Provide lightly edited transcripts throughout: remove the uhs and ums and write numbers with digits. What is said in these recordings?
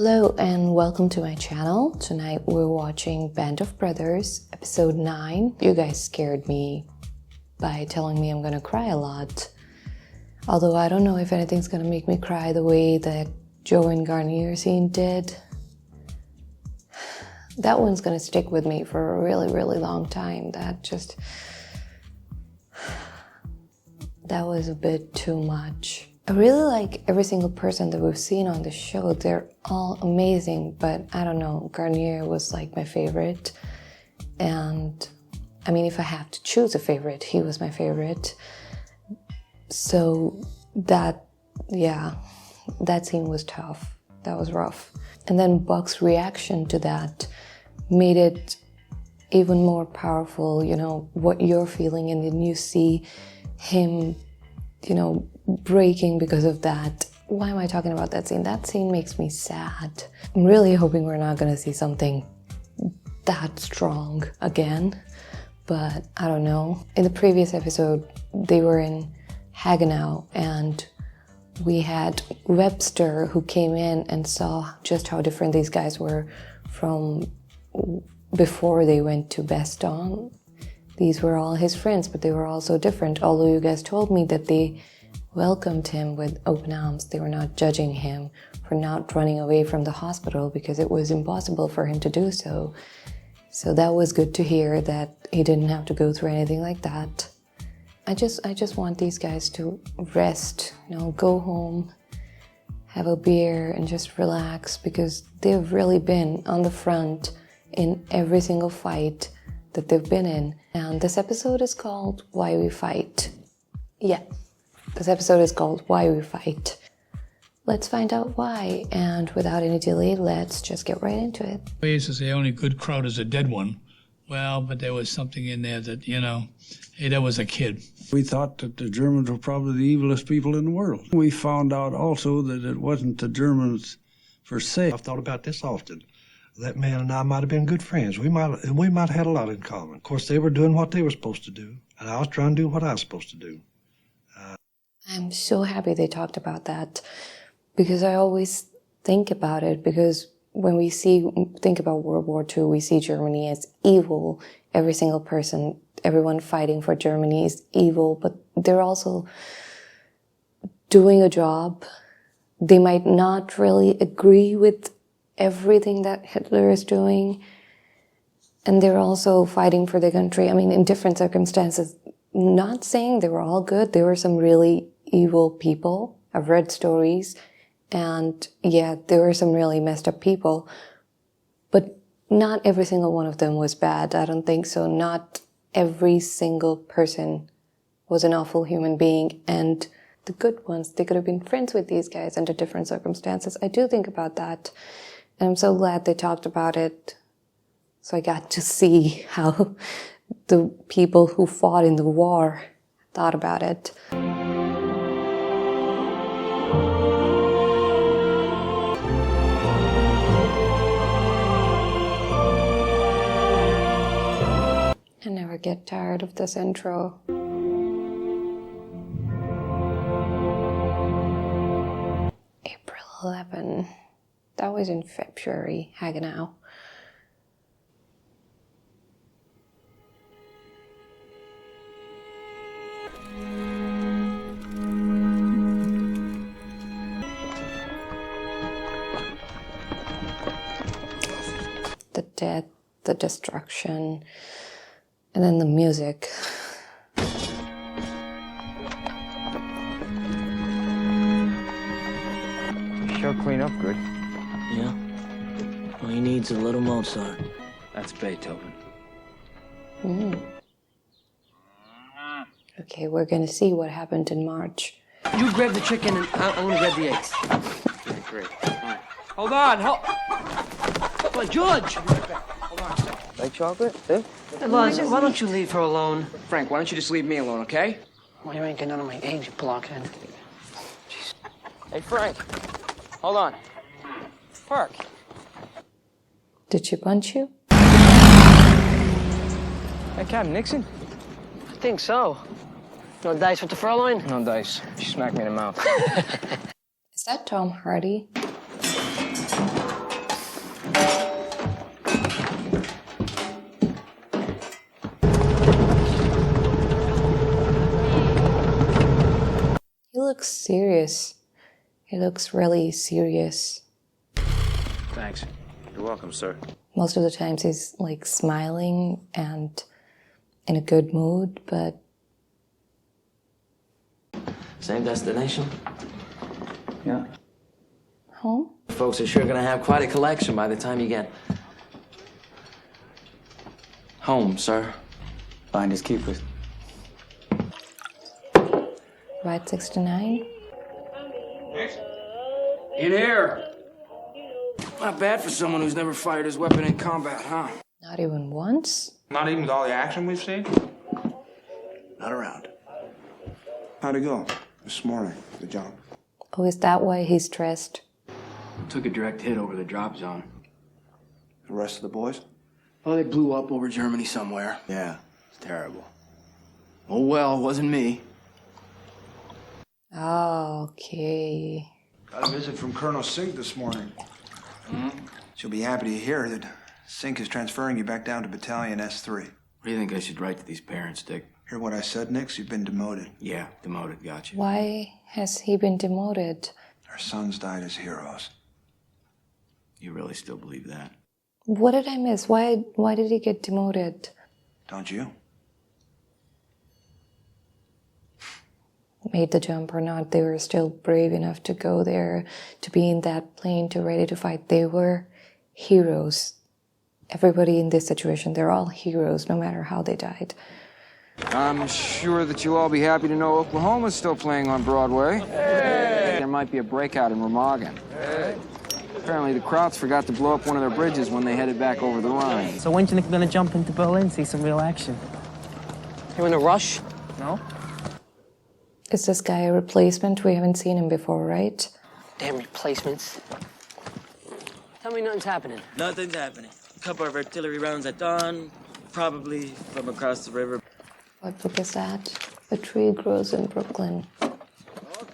Hello and welcome to my channel. Tonight we're watching Band of Brothers, episode 9. You guys scared me by telling me I'm gonna cry a lot. Although I don't know if anything's gonna make me cry the way that Joe and Garnier scene did. That one's gonna stick with me for a really, really long time. That was a bit too much. I really like every single person that we've seen on the show. They're all amazing, but I don't know, Garnier was like my favorite. And I mean, if I have to choose a favorite, he was my favorite. So that scene was tough. That was rough. And then Buck's reaction to that made it even more powerful, you know, what you're feeling, and then you see him, you know, breaking because of that. Why am I talking about that scene? That scene makes me sad. I'm really hoping we're not gonna see something that strong again, but I don't know. In the previous episode, they were in Hagenau, and we had Webster who came in and saw just how different these guys were from before they went to Bastogne. These were all his friends, but they were all so different. Although you guys told me that they welcomed him with open arms. They were not judging him for not running away from the hospital because it was impossible for him to do so. So that was good to hear that he didn't have to go through anything like that. I just want these guys to rest, you know, go home, have a beer and just relax, because they've really been on the front in every single fight that they've been in. And this episode is called Why We Fight. Yeah. This episode is called Why We Fight. Let's find out why, and without any delay, let's just get right into it. We used to say only good crowd is a dead one. Well, but there was something in there that, you know, hey, that was a kid. We thought that the Germans were probably the evilest people in the world. We found out also that it wasn't the Germans per se. I've thought about this often. That man and I might have been good friends. We might have had a lot in common. Of course, they were doing what they were supposed to do, and I was trying to do what I was supposed to do. I'm so happy they talked about that, because I always think about it, because when we think about World War II, we see Germany as evil. Every single person, everyone fighting for Germany is evil, but they're also doing a job. They might not really agree with everything that Hitler is doing, and they're also fighting for the country. I mean, in different circumstances. Not saying they were all good. There were some really evil people. I've read stories, and yeah, there were some really messed up people, but not every single one of them was bad. I don't think so. Not every single person was an awful human being, and the good ones, they could have been friends with these guys under different circumstances. I do think about that, and I'm so glad they talked about it. So I got to see how the people who fought in the war thought about it. I never get tired of this intro. April 11. That was in February, Hagenau. The death, the destruction, and then the music. Sure clean up good. Yeah. All he needs is a little Mozart. That's Beethoven. Okay, we're gonna see what happened in March. You grab the chicken and I'm gonna grab the eggs. Okay, great. Fine. Hold on, But George! Hold on a second. Like chocolate? Eh? Eliza, why don't you leave her alone? Frank, why don't you just leave me alone, okay? Well, you ain't getting none of my eggs, you blockhead. Jeez. Hey, Frank. Hold on. Park. Did she punch you? Hey, Captain Nixon? I think so. No dice with the Fräulein? No dice. She smacked me in the mouth. Is that Tom Hardy? serious. He looks really serious. Thanks. You're welcome, sir. Most of the times he's like smiling and in a good mood, but Same destination? Yeah. home? Folks are sure gonna have quite a collection by the time you get home, sir. Finders keepers. Right 69? In here. Not bad for someone who's never fired his weapon in combat, huh? Not even once? Not even with all the action we've seen? Not around. How'd it go this morning, the job? Oh, is that why he's stressed? Took a direct hit over the drop zone. The rest of the boys? Oh, they blew up over Germany somewhere. Yeah, it's terrible. Oh, well, it wasn't me. Oh, okay. Got a visit from Colonel Sink this morning. She'll be happy to hear that Sink is transferring you back down to Battalion S3. What do you think I should write to these parents, Dick? Hear what I said, Nix? You've been demoted. Yeah, demoted, gotcha. Why has he been demoted? Our sons died as heroes. You really still believe that? What did I miss? Why did he get demoted? Don't you? Made the jump or not, they were still brave enough to go there, to be in that plane, to ready to fight. They were heroes. Everybody in this situation, they're all heroes, no matter how they died. I'm sure that you'll all be happy to know Oklahoma's still playing on Broadway. There might be a breakout in Remagen. Apparently the Krauts forgot to blow up one of their bridges when they headed back over the Rhine. So when do you think we're gonna jump into Berlin, see some real action? You're in a rush? No? Is this guy a replacement? We haven't seen him before, right? Damn replacements. Tell me nothing's happening. Nothing's happening. A couple of artillery rounds at dawn, probably from across the river. What book is that? A Tree Grows in Brooklyn.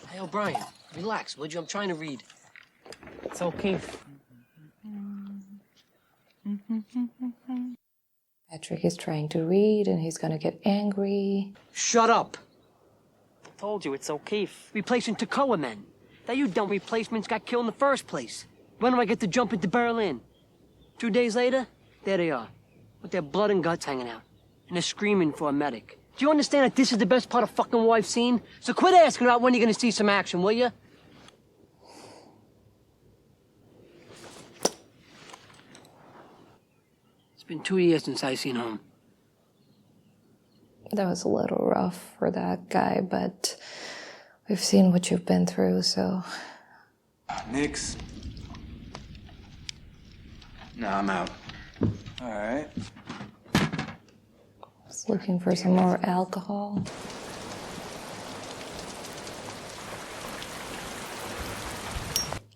Hey, O'Brien, relax, would you? I'm trying to read. It's O'Keefe. Patrick is trying to read and he's gonna get angry. Shut up. I told you, it's O'Keefe. Replacing Toccoa men. That you dumb replacements got killed in the first place. When do I get to jump into Berlin? 2 days later, there they are, with their blood and guts hanging out. And they're screaming for a medic. Do you understand that this is the best part of fucking war I've seen? So quit asking about when you're gonna see some action, will you? It's been 2 years since I seen home. That was a little rough for that guy, but we've seen what you've been through, so... Nix. No, I'm out. All right. Just looking for some more alcohol.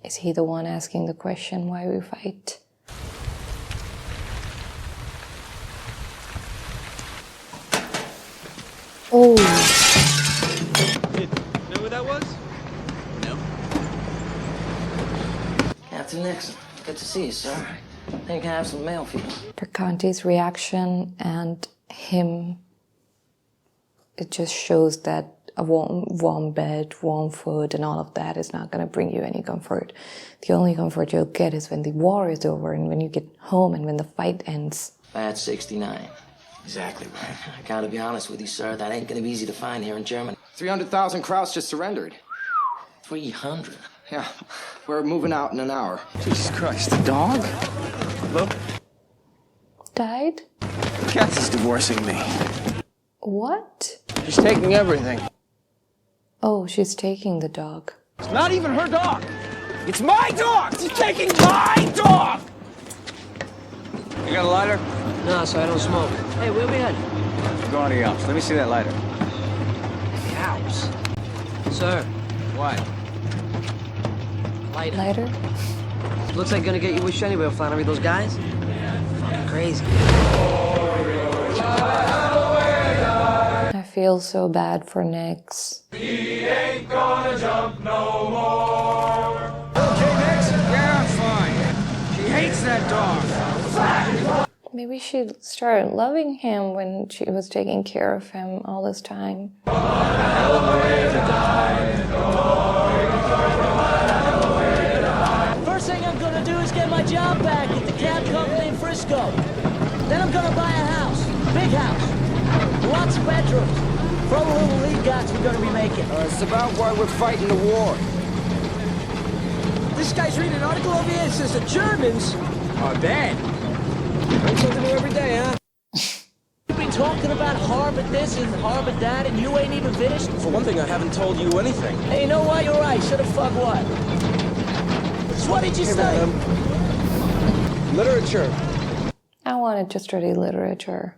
Is he the one asking the question why we fight? Oh, Know who that was? Captain Nixon, good to see you, sir. Think you can have some mail for you. Percante's reaction and him, it just shows that a warm bed, warm food, and all of that is not going to bring you any comfort. The only comfort you'll get is when the war is over and when you get home and when the fight ends. Bad 69. Exactly right. I gotta be honest with you, sir. That ain't gonna be easy to find here in Germany. 300,000 Krauts just surrendered. 300. Yeah, we're moving out in an hour. Jesus Christ, the dog? Look, Died? Katz is divorcing me. What? She's taking everything. Oh, she's taking the dog. It's not even her dog. It's my dog. She's taking my dog. You got a lighter? No, so I don't smoke. Hey, where we headed? Go on to the house. Let me see that lighter. The house. Sir, What? lighter. Lighter? Looks like gonna get you wished anywhere, Flannery. Those guys? Fucking crazy. I feel so bad for Nix. Okay, Nix? Yeah, I'm fine. She hates that dog. Maybe she started loving him when she was taking care of him all this time. First thing I'm gonna do is get my job back at the cab company in Frisco. Then I'm gonna buy a house. Big house. Lots of bedrooms. For all the little league guys we're gonna be making. It's about why we're fighting the war. This guy's reading an article over here that says the Germans Oh, Dad. Learn something new every day, huh? You've been talking about Harvard this and Harvard that, and you ain't even finished? For one thing, I haven't told you anything. Hey, you know what? You're right. Should have fuck what? So what did you study? Literature. I wanted to study literature.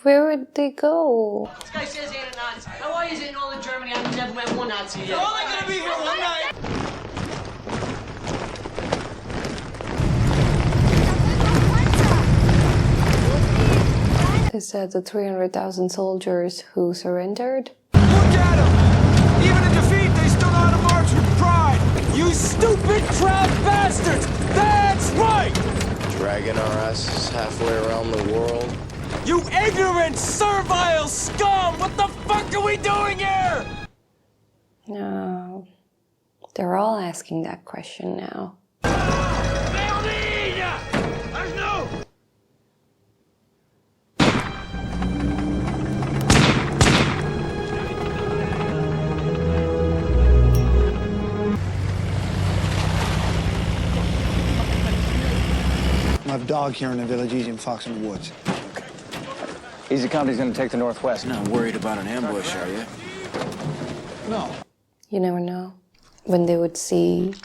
Where would they go? This guy says he ain't a Nazi. How are you in all in Germany? I've never met one Nazi yet. You're only gonna be here one night. Is that the 300,000 soldiers who surrendered? Look at them! Even in defeat, they still know how to march with pride! You stupid, proud bastards! That's right! Dragging our asses halfway around the world. You ignorant, servile scum! What the fuck are we doing here? No. They're all asking that question now. I have a dog here in the village eating fox in the woods. Easy County's gonna take the Northwest. Not worried about an ambush, are you? No. You never know when they would see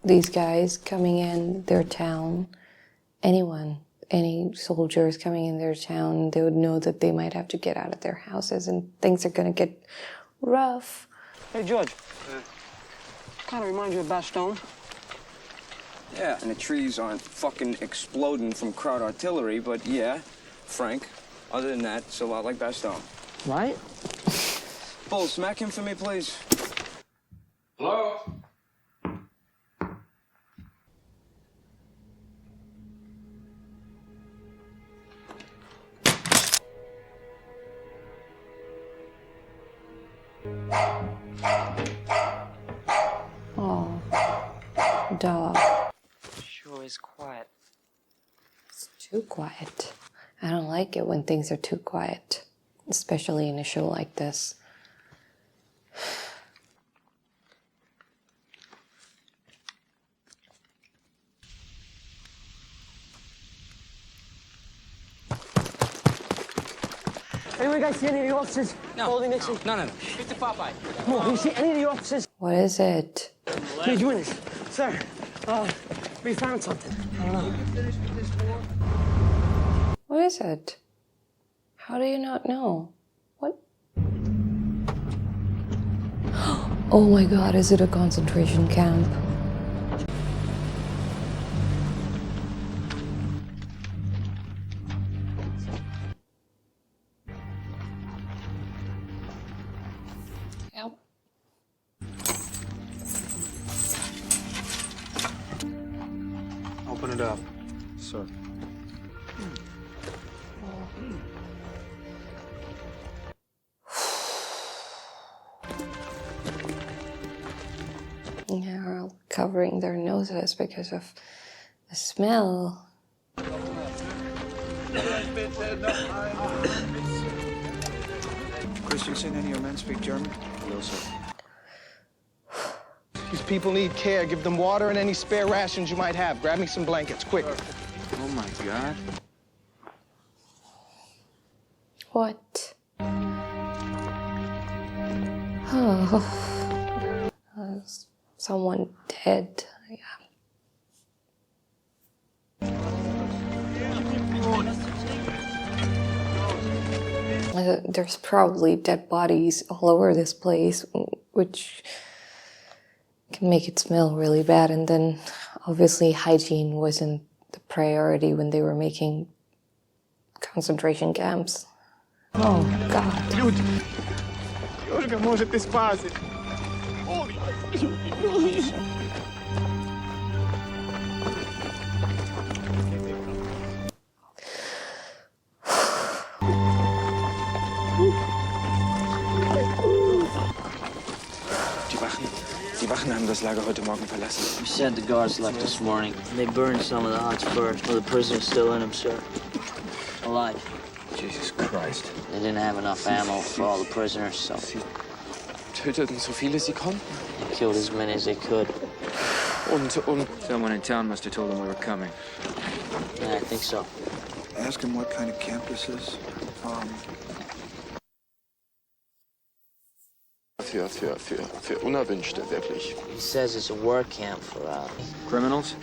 these guys coming in their town. Anyone, any soldiers coming in their town, they would know that they might have to get out of their houses and things are gonna get rough. Hey, George. Kind of reminds you of Bastogne. Yeah, and the trees aren't fucking exploding from crowd artillery, but yeah, Frank, other than that, it's a lot like Bastogne. Right? Bull, smack him for me, please. Hello? Oh, dog. Sure is quiet. It's too quiet. I don't like it when things are too quiet, especially in a show like this. Anyone guys see any of the officers holding Nixon? No. 50 Popeye. Come on, you see any of the officers? What is it? Please witness. Sir, we found something. I don't know. What is it? How do you not know? What? Oh my god, is it a concentration camp? Yep. Open it up, sir. They're all covering their noses because of the smell. Christensen, any of your men speak German? No, sir. These people need care. Give them water and any spare rations you might have. Grab me some blankets, quick. Oh my God. What? Oh. Someone dead. Yeah. There's probably dead bodies all over this place, which can make it smell really bad. And then, obviously, hygiene wasn't the priority when they were making concentration camps. Oh, God. Ludzie, Olga może ty spazy. Die Wachen haben das Lager heute Morgen verlassen. We said the guards left this morning. They burned some of the huts first. Well, the prisoners still in them, sir. Alive. Jesus Christ. They didn't have enough ammo for all the prisoners, so Sie töteten so viele sie konnten. they killed as many as they could. Und Someone in town must have told them we were coming. Yeah, I think so. Ask him what kind of camp this is. Für Unerwünschte, wirklich. He says it's a work camp for, Criminals?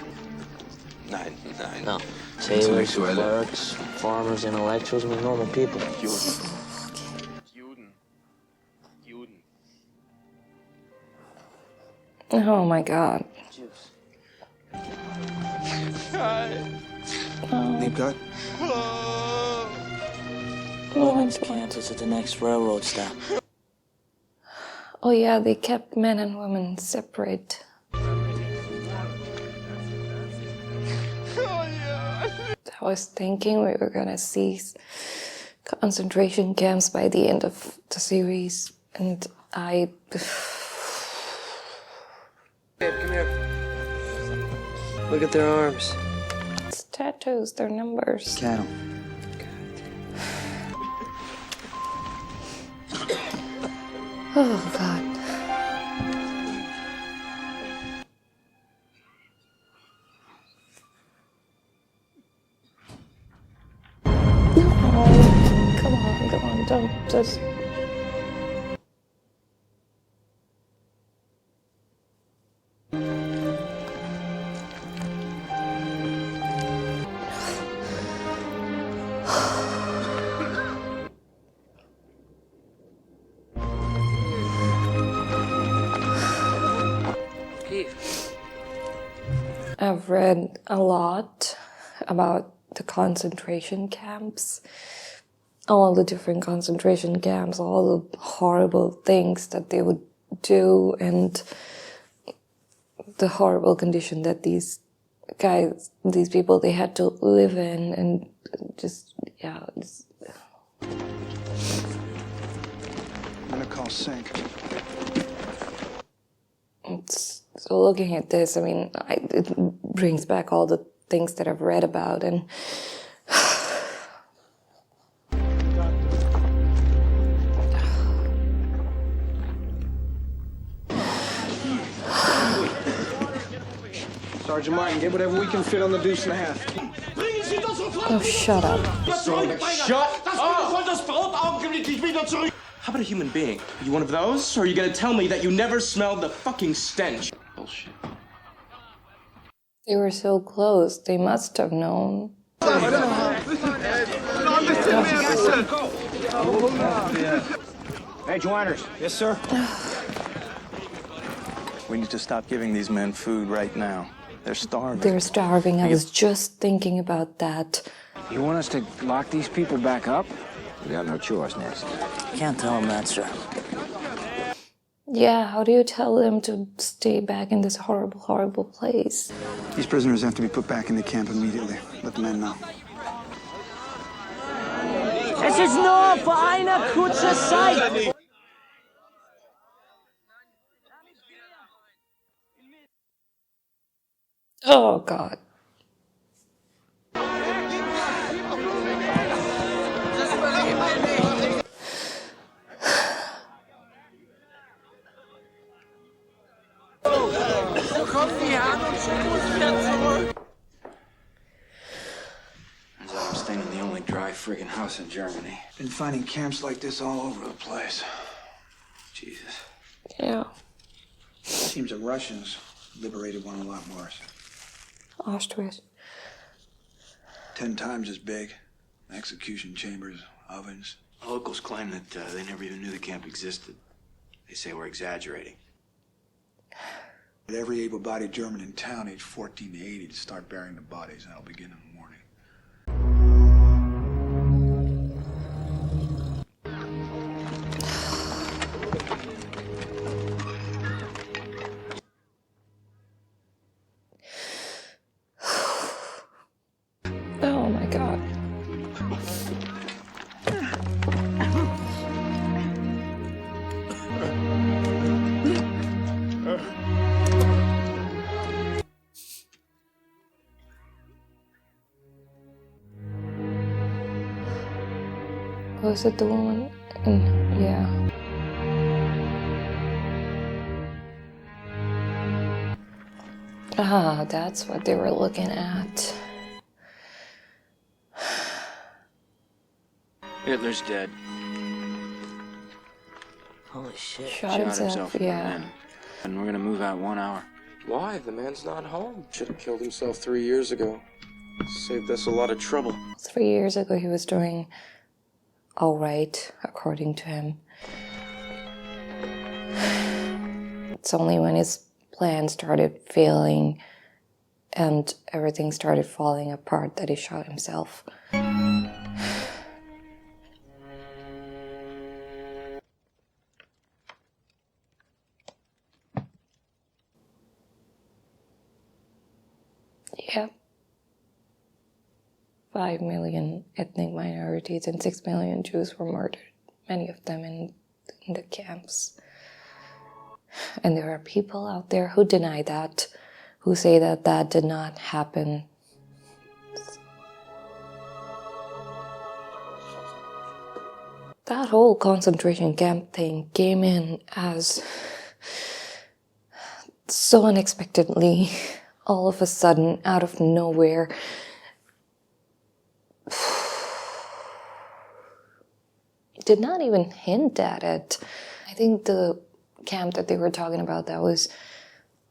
Nein. no, tailors, Intellektuelle. clerks, farmers, intellectuals, I mean, normal people. Juden. Oh my God. Jews. Deep cut? Women's camp is at the next railroad stop. Oh yeah, they kept men and women separate. I was thinking we were gonna see concentration camps by the end of the series, and I... Come here. Look at their arms. It's tattoos, they're numbers. Cattle. Oh God. Oh, come on, don't just... I've read a lot about the concentration camps, all the different concentration camps, all the horrible things that they would do, and the horrible condition that these guys, these people, they had to live in, and just, yeah. I'm gonna call Sink. So looking at this, I mean, it brings back all the things that I've read about, and Sergeant Martin, get whatever we can fit on the deuce and a half. oh, shut up. Shut up! How about a human being? Are you one of those? Or are you gonna tell me that you never smelled the fucking stench? Bullshit. They were so close, they must have known. Hey, Joiners. Yes, sir. We need to stop giving these men food right now. They're starving. They're starving. I was just thinking about that. You want us to lock these people back up? We got no choice, Nancy. Can't tell them that, sir. Yeah, how do you tell them to stay back in this horrible, horrible place? These prisoners have to be put back in the camp immediately. Let the men know. Es ist nur für eine kurze Zeit. Oh, God. I'm staying in the only dry friggin' house in Germany. Been finding camps like this all over the place. Jesus. Yeah. Seems the Russians liberated one a lot worse. Auschwitz. 10 times as big. Execution chambers, ovens. Locals claim that they never even knew the camp existed. They say we're exaggerating. But every able-bodied German in town, aged 14 to 80, to start burying the bodies. That'll begin in the morning. Was it the woman? Yeah. Ah, that's what they were looking at. Hitler's dead. Holy shit. Shot himself, in yeah. Berlin. And we're gonna move out 1 hour. Why? The man's not home. Should have killed himself 3 years ago. Saved us a lot of trouble. 3 years ago, he was doing all right, according to him. It's only when his plan started failing and everything started falling apart that he shot himself. Yeah. 5 million ethnic minorities and 6 million Jews were murdered, many of them in the camps. And there are people out there who deny that, who say that that did not happen. That whole concentration camp thing came in as so unexpectedly, all of a sudden, out of nowhere. Did not even hint at it. I think the camp that they were talking about that was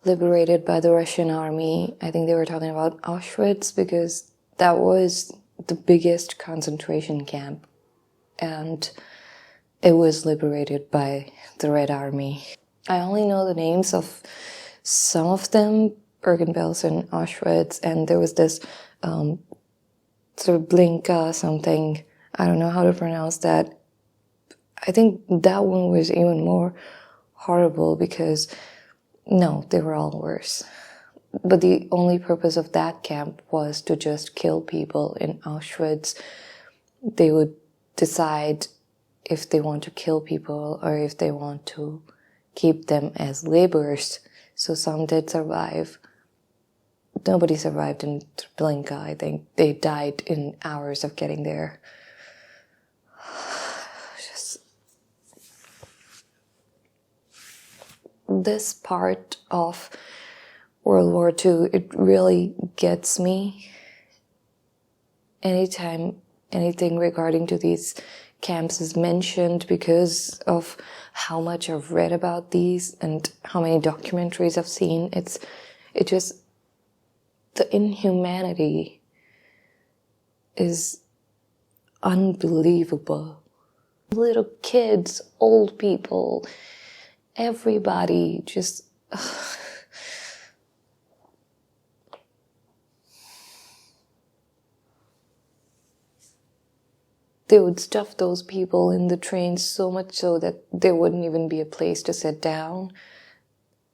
liberated by the Russian army, I think they were talking about Auschwitz because that was the biggest concentration camp and it was liberated by the Red Army. I only know the names of some of them, Bergen-Belsen, Auschwitz, and there was this Treblinka something, I don't know how to pronounce that. I think that one was even more horrible because, no, they were all worse. But the only purpose of that camp was to just kill people. In Auschwitz, they would decide if they want to kill people or if they want to keep them as laborers. So some did survive. Nobody survived in Treblinka, I think. They died in hours of getting there. This part of World War II, it really gets me. Anytime anything regarding to these camps is mentioned because of how much I've read about these and how many documentaries I've seen, it just, the inhumanity is unbelievable. Little kids, old people, everybody just... They would stuff those people in the trains so much so that there wouldn't even be a place to sit down,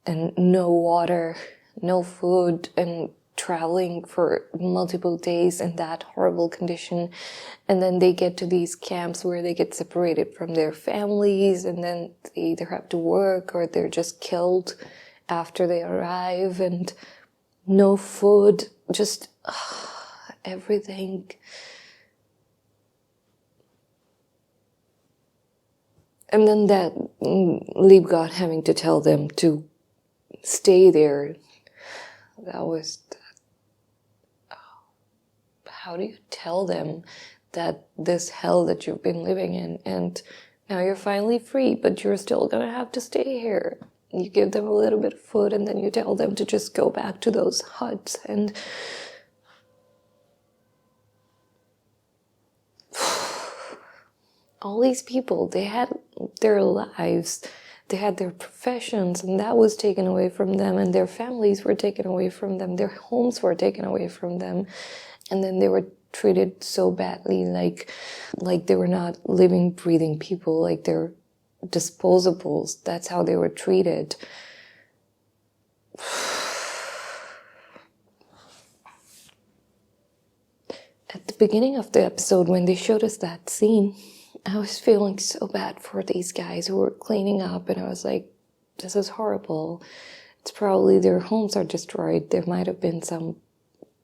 and no water, no food, and traveling for multiple days in that horrible condition. And then they get to these camps where they get separated from their families, and then they either have to work or they're just killed after they arrive, and no food, just everything. And then that Liebgott having to tell them to stay there, that was... How do you tell them that this hell that you've been living in, and now you're finally free, but you're still gonna have to stay here? You give them a little bit of food, and then you tell them to just go back to those huts, and... all these people, they had their lives, they had their professions, and that was taken away from them, and their families were taken away from them, their homes were taken away from them, and then they were treated so badly, like they were not living, breathing people, like they're disposables. That's how they were treated. At the beginning of the episode, when they showed us that scene, I was feeling so bad for these guys who were cleaning up, and I was like, this is horrible. It's probably their homes are destroyed. There might have been some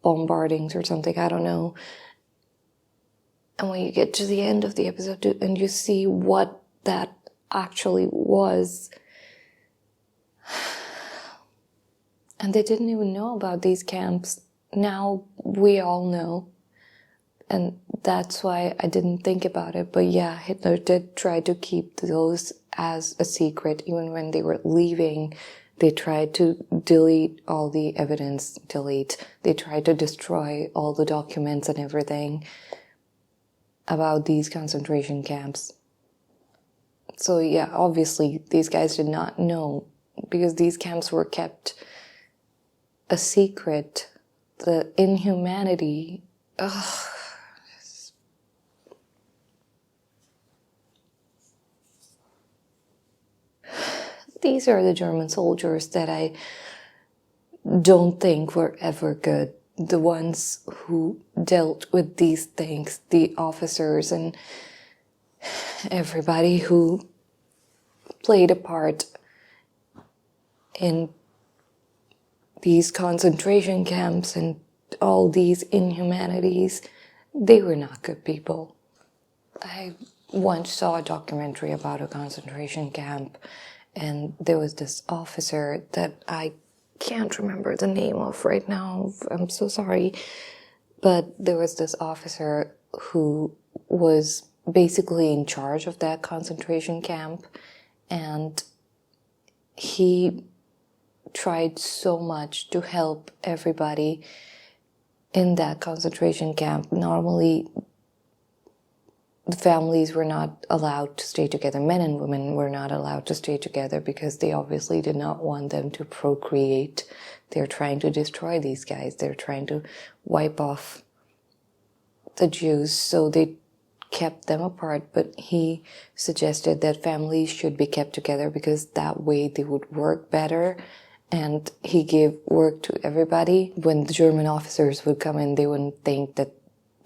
bombardings or something, I don't know. And when you get to the end of the episode and you see what that actually was, and they didn't even know about these camps. Now we all know. And that's why I didn't think about it. But yeah, Hitler did try to keep those as a secret. Even when they were leaving, they tried to delete all the evidence. They tried to destroy all the documents and everything about these concentration camps. So yeah, obviously these guys did not know, because these camps were kept a secret. The inhumanity. Ugh. These are the German soldiers that I don't think were ever good. The ones who dealt with these things, the officers and everybody who played a part in these concentration camps and all these inhumanities, they were not good people. I once saw a documentary about a concentration camp, and there was this officer that I can't remember the name of right now. I'm so sorry. But there was this officer who was basically in charge of that concentration camp, and he tried so much to help everybody in that concentration camp. Normally, the families were not allowed to stay together. Men and women were not allowed to stay together because they obviously did not want them to procreate. They're trying to destroy these guys. They're trying to wipe off the Jews, so they kept them apart. But he suggested that families should be kept together because that way they would work better. And he gave work to everybody. When the German officers would come in, they wouldn't think that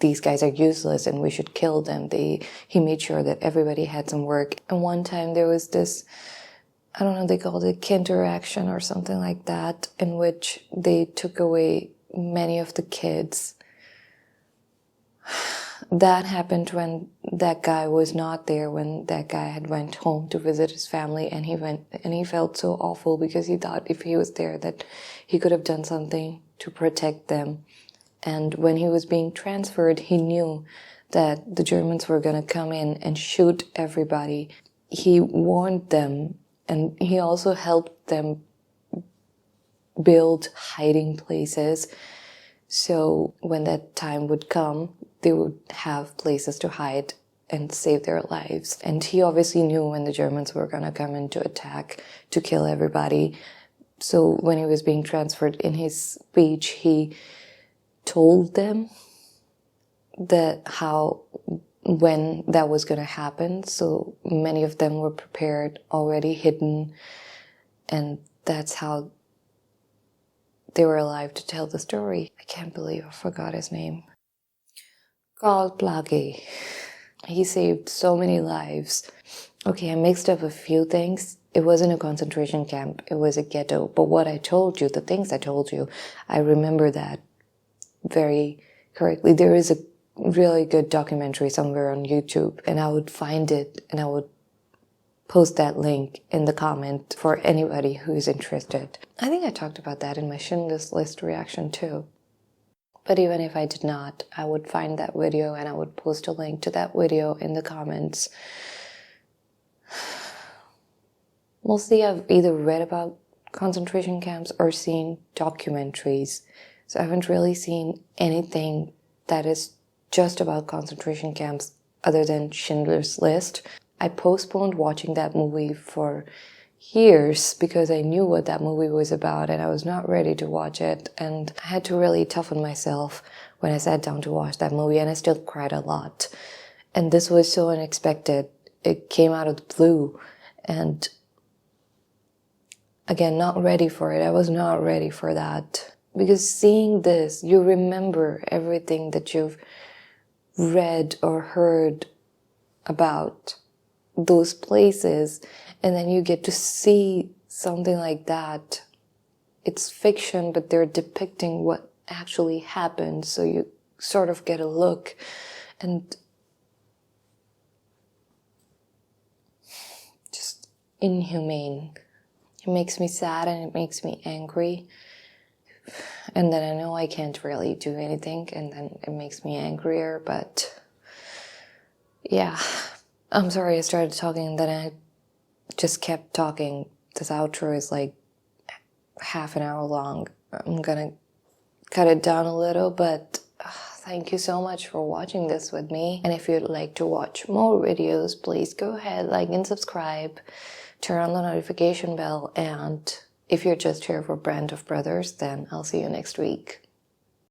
these guys are useless and we should kill them. He made sure that everybody had some work. And one time there was this, I don't know, they called it Kinderaction or something like that, in which they took away many of the kids. That happened when that guy was not there, when that guy had went home to visit his family, and he felt so awful because he thought if he was there that he could have done something to protect them. And when he was being transferred, he knew that the Germans were going to come in and shoot everybody. He warned them, and he also helped them build hiding places. So when that time would come, they would have places to hide and save their lives. And he obviously knew when the Germans were going to come in to attack, to kill everybody. So when he was being transferred, in his speech, he told them that when that was going to happen. So many of them were prepared, already hidden. And that's how they were alive to tell the story. I can't believe I forgot his name. Karl Plage. He saved so many lives. Okay, I mixed up a few things. It wasn't a concentration camp. It was a ghetto. But what I told you, the things I told you, I remember that very correctly. There is a really good documentary somewhere on YouTube, and I would find it and I would post that link in the comment for anybody who is interested. I think I talked about that in my Schindler's List reaction too. But even if I did not, I would find that video and I would post a link to that video in the comments. Mostly I've either read about concentration camps or seen documentaries. So I haven't really seen anything that is just about concentration camps other than Schindler's List. I postponed watching that movie for years because I knew what that movie was about and I was not ready to watch it. And I had to really toughen myself when I sat down to watch that movie, and I still cried a lot. And this was so unexpected. It came out of the blue. And again, not ready for it. I was not ready for that. Because seeing this, you remember everything that you've read or heard about those places, and then you get to see something like that. It's fiction, but they're depicting what actually happened, so you sort of get a look. And inhumane. It makes me sad and it makes me angry. And then I know I can't really do anything, and then it makes me angrier, but yeah. I'm sorry I started talking and then I just kept talking. This outro is like half an hour long. I'm gonna cut it down a little, but thank you so much for watching this with me. And if you'd like to watch more videos, please go ahead, like and subscribe, turn on the notification bell, and if you're just here for Brand of Brothers, then I'll see you next week.